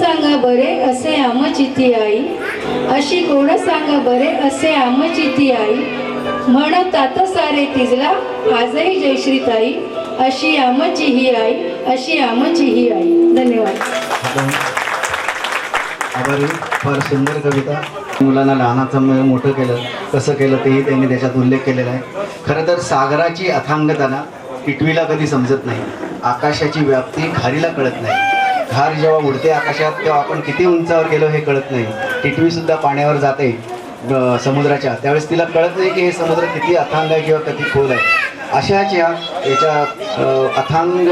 सांगा बरे असे आमची ती आई, अशी कोण सांगा बरे असे आमची ती आई, म्हणतात सारे तिजला आजही जयश्री ताई, अशी आमची ही आई, अशी आमची ही आई. धन्यवाद. आभारी. फार सुंदर कविता. मुलांना लहानाचं मोठं केलं कसं केलं तेही त्यांनी त्याच्यात उल्लेख केलेला आहे. खरं तर सागराची अथांगता टिटवीला कधी समजत नाही, आकाशाची व्याप्ती घारीला कळत नाही. घार जेव्हा उडते आकाशात तेव्हा आपण किती उंचावर गेलो हे कळत नाही. टिटवीसुद्धा पाण्यावर जाते समुद्राच्या, त्यावेळेस तिला कळत नाही की हे समुद्र किती अथांग आहे किंवा किती खोल आहे. अशाच याच्या अथांग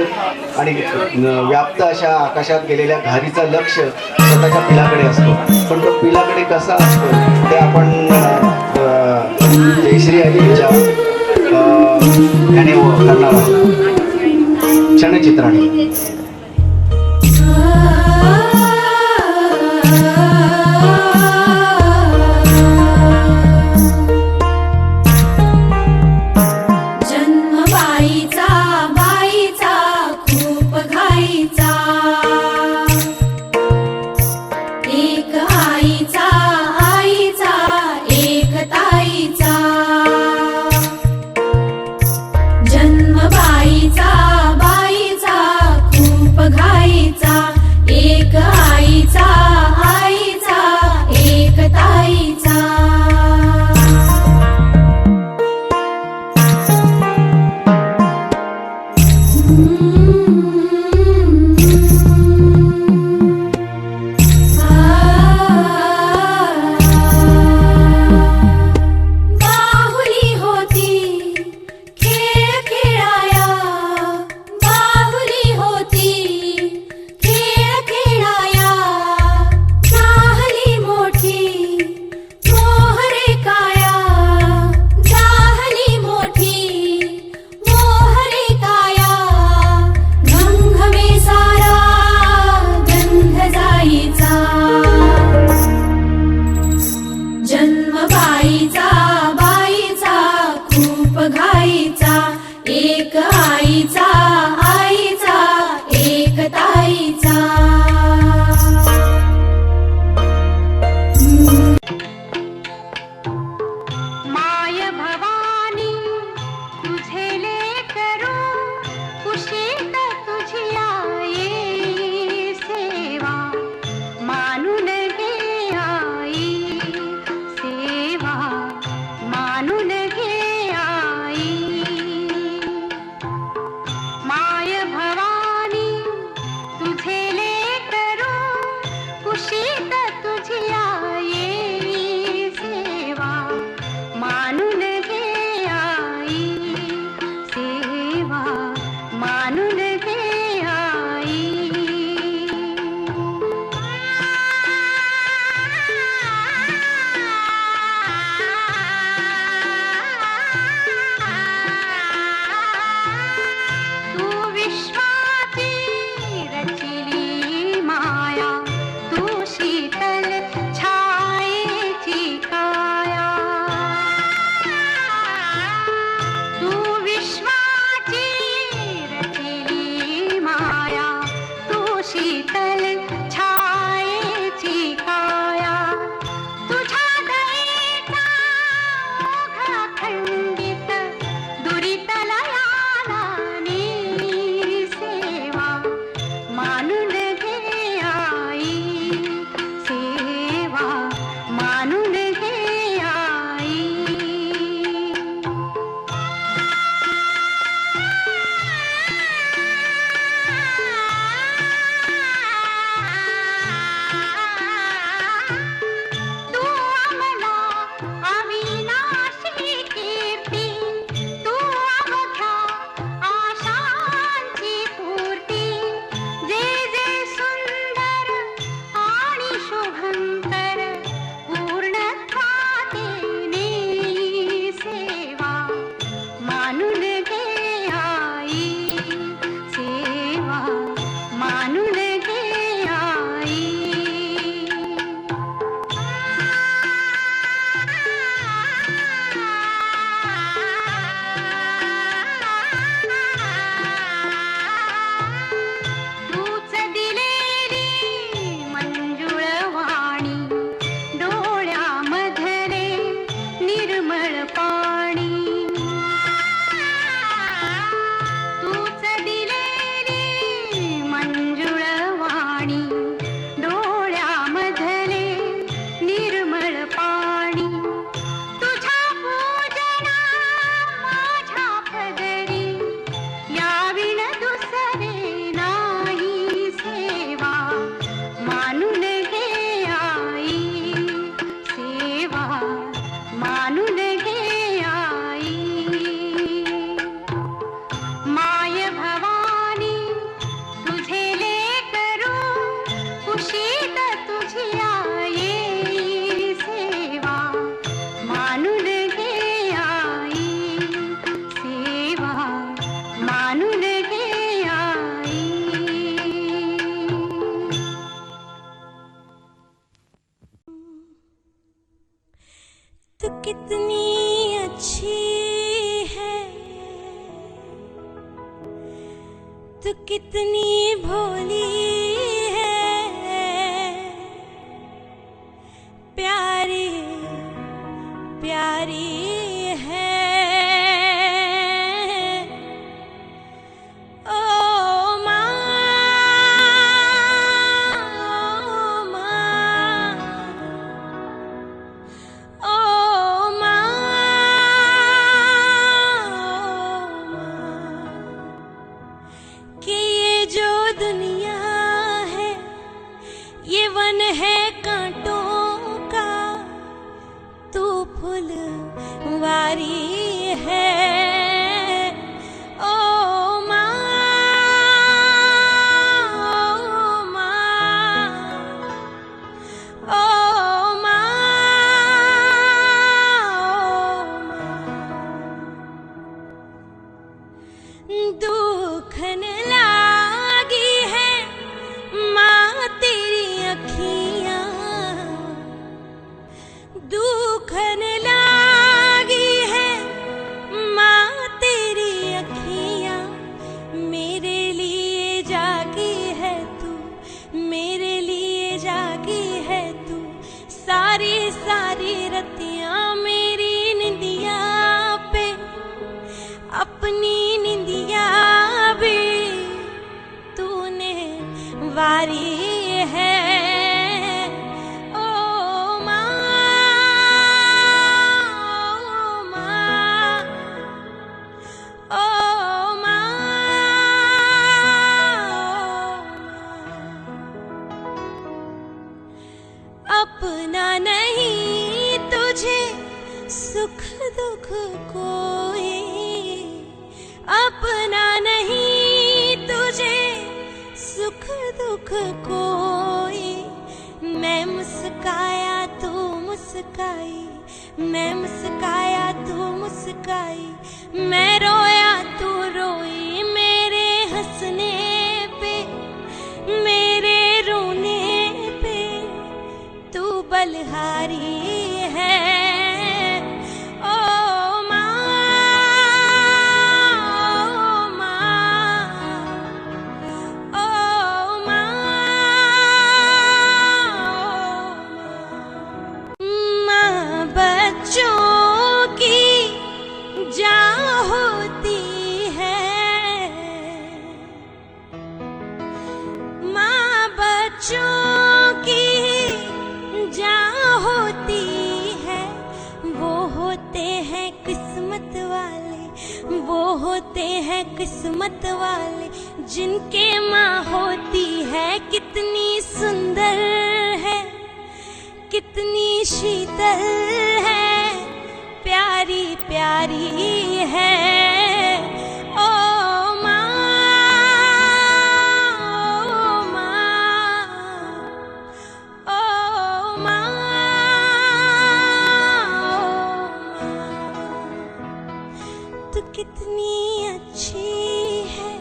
आणि व्याप्त अशा आकाशात गेलेल्या घारीचं लक्ष स्वतःच्या पिलाकडे असतो. पण तो पिलाकडे कसा असतो ते आपण जयश्री आजीच्या ह्याने करणार आहोत क्षणचित्राने. कितनी अच्छी है, तू कितनी भोली है, प्यारी प्यारी है। ओ माँ, ओ माँ, कि ये जो दुनिया है ये वन है कांटों का, तू फुलवारी है। ओ माँ, ओ माँ, ओ माँ, दुखन लागी है माँ तेरी अखियाँ, दुखन लागी है माँ तेरी अखियाँ, मेरे लिए जागी है तू, मेरे लिए जागी है तू, सारी सारी रतियाँ मेरी निंदिया पे, अपनी निंदिया भी तूने वारी है। ओ माँ, ओ माँ, ओ माँ, अपना नहीं तुझे सुख दुख कोई, अपना नहीं तुझे सुख दुख कोई। मैं मुस्काया तू मुस्काई, मैं मुस्काया तू मुस्काई, मैं रोया तू रोई, मेरे हंसने पे मेरे रोने पे तू बलहारी है। ओ माँ, ओ माँ, ओ माँ, माँ बच्चों की जान होती है, माँ बच्चों की जान होती है। वो होते हैं किस्मत वाले, वो होते हैं किस्मत वाले, जिनके माँ होती है। कितनी सुंदर है, कितनी शीतल है, प्यारी प्यारी है। ओ माँ, ओ माँ, ओ माँ, तू कितनी अच्छी है,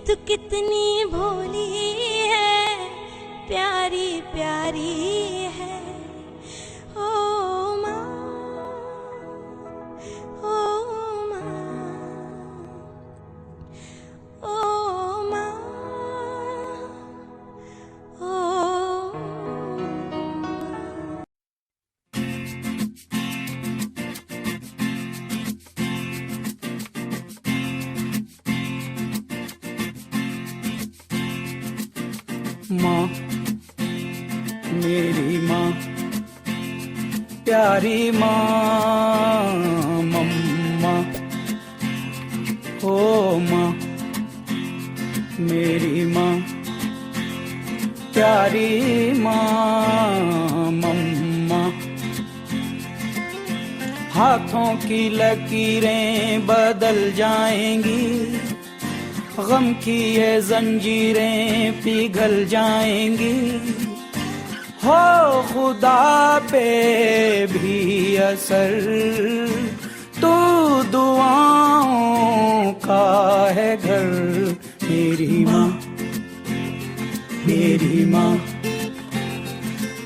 तू कितनी भोली है, प्यारी प्यारी है। ओ माँ, ओ माँ, ओ माँ, ओ माँ। माँ, मेरी माँ, प्यारी माँ, मम्मा। ओ माँ, मेरी माँ, प्यारी माँ, मम्मा। हाथों की लकीरें बदल जाएंगी, गम की ये जंजीरें पिघल जाएंगी। हो खुदा पे भी असर, तू दुआओं का है घर। मेरी माँ, मेरी माँ,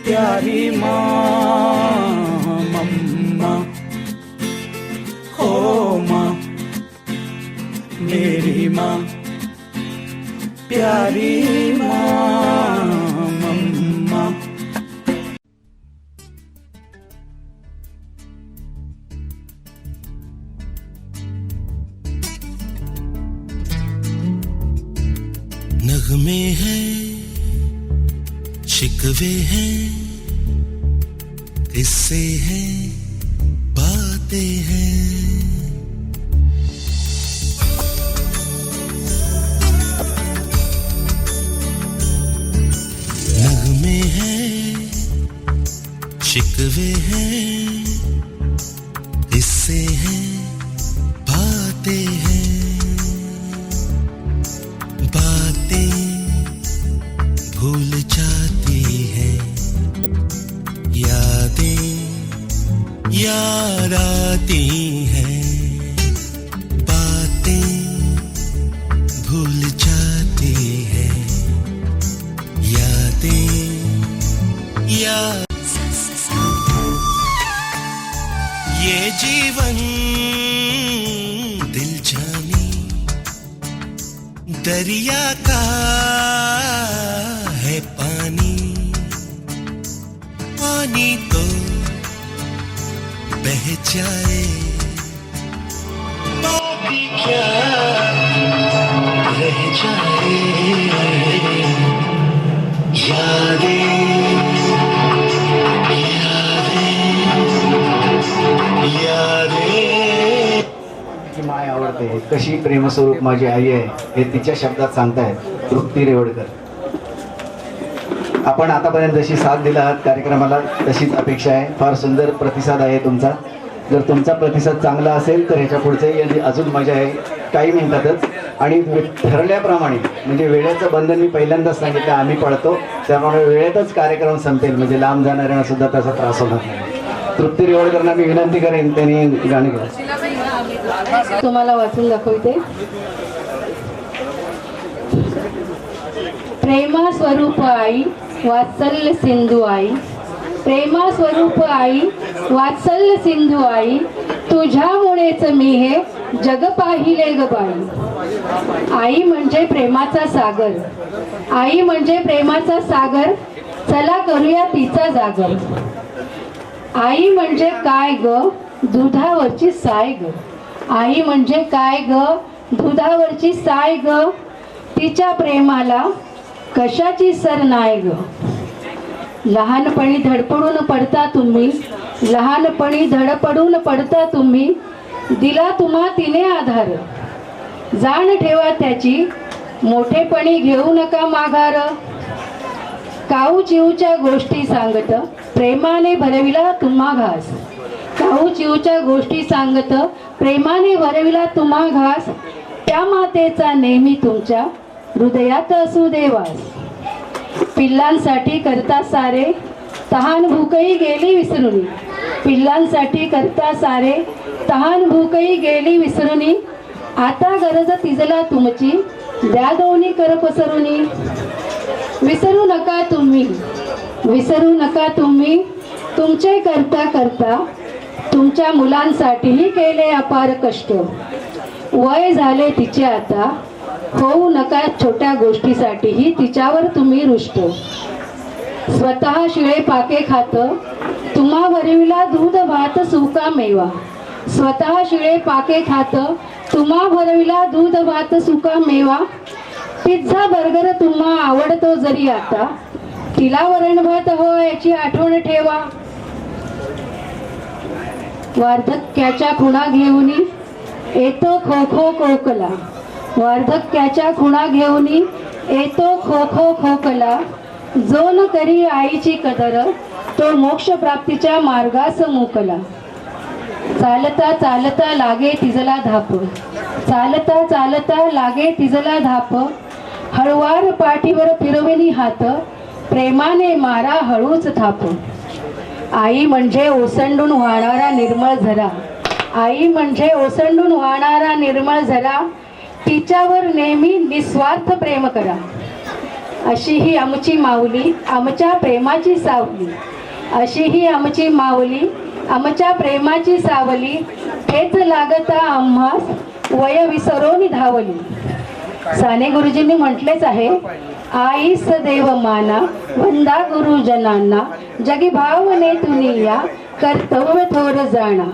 प्यारी माँ, मम्मा। ओ माँ मेरी माँ प्यारी माँ मम्मा। नगमे हैं, शिकवे हैं, किस्से हैं, बातें हैं। नगमे हैं, शिकवे हैं, किस्से हैं, बातें हैं। बातें भूल जाती हैं, यादें याद आती हैं। बातें भूल जाती हैं, यादें याद। ये जीवन दिल जानी दरिया का है पानी, पानी तो बह जाए, बाकी क्या रह जाए। यादें यादें की माय आवडते, कशी प्रेमस्वरूप माझी आई आहे, हे तिच्या शब्दात सांगतायत तृप्ती रेवडकर. आपण आतापर्यंत जशी साथ दिला आहात कार्यक्रमाला तशीच अपेक्षा आहे. फार सुंदर प्रतिसाद आहे तुमचा. जर तुमचा प्रतिसाद चांगला असेल तर ह्याच्या पुढचे अजून मजा आहे काही मिनिटातच. आणि ठरल्याप्रमाणे म्हणजे वेळेचं बंधन मी पहिल्यांदाच सांगितलं, आम्ही पळतो त्यामुळे वेळेतच कार्यक्रम संपेल, म्हणजे लांब जाणाऱ्यांना सुद्धा त्याचा त्रास होणार नाही. तृप्ती रेवडकरांना मी विनंती करेन त्यांनी गाणं घ्या. तुम्हाला वाचून दाखवते. प्रेमा स्वरूप आई वात्सल्य सिंधू आई, प्रेमा स्वरूप आई वात्सल्य सिंधू आई, तुझ्यामुळेच मी हे जग पाहिले ग बाई. आई म्हणजे प्रेमाचा सागर, आई म्हणजे प्रेमाचा सागर, चला करूया तिचा जागर. आई म्हणजे काय ग दुधावरची साय ग, आई म्हणजे काय ग दुधावरची साय ग, तिच्या प्रेमाला कशाची सर नाही ग. लहानपणी धडपडून पडता तुम्ही, लहानपणी धडपडून पडता तुम्ही, दिला तुम्हा तिने आधार. जाण ठेवा त्याची मोठेपणी घेऊ नका माघार. काऊ चिऊच्या गोष्टी सांगत प्रेमाने भरविला तुम्हा घास, काऊ चिऊच्या गोष्टी सांगत प्रेमाने भरविला तुम्हा घास. त्या मातेचा नेहमी तुमच्या हृदयात असू दे वास. पिल्लांसाठी करता सारे तहान भूकही गेली विसरुनी, पिल्लांसाठी करता सारे तहान भूकही गेली विसरुनी. आता गरज तिजला तुमची द्या दोन्ही कर पसरुनी. विसरू नका तुम्ही, विसरू नका तुम्ही, तुमचे करता करता तुमच्या मुलांसाठीही केले अपार कष्ट. वय झाले तिचे आता, होऊ नका छोट्या गोष्टीसाठीही तिच्यावर तुम्ही रुष्ट. स्वतः शिळे पाके खात तुम्हा भरविला दूध भात सुका मेवा, स्वतः शिळे पाके खात तुम्हा भरविला दूध भात सुका मेवा. पिझ्झा बर्गर तुम्हा आवडतो जरी आता, तिला वरण भात हो याची आठवण ठेवा. वार्धक्याच्या खुणा घेऊनी येतो खो खो खोकला, वार्धक्याच्या खुणा घेऊनी येतो खो खो खोकला. जो न करी आईची कदर तो मोक्ष प्राप्तीच्या मार्गास मोकला. चालता चालता लागे तिजला धाप, चालता चालता लागे तिजला धाप. हळवार पाठीवर फिरविली हात प्रेमाने मारा हळूच थाप. आई म्हणजे ओसंडून वाहणारा निर्मळ झरा, आई म्हणजे ओसंडून वाहणारा निर्मळ झरा. तिच्यावर नेहमी निस्वार्थ प्रेम करा. अशी ही आमची माऊली आमच्या प्रेमाची सावली, अशी ही आमची माऊली आमच्या प्रेमाची सावली हेच लागता आम्हास वय विसरून धावली. साने गुरुजींनी म्हटलेच आहे, आईस देव माना वंदा गुरुजनांना जगी भावने तुनिया कर्तव्य थोर जाणा.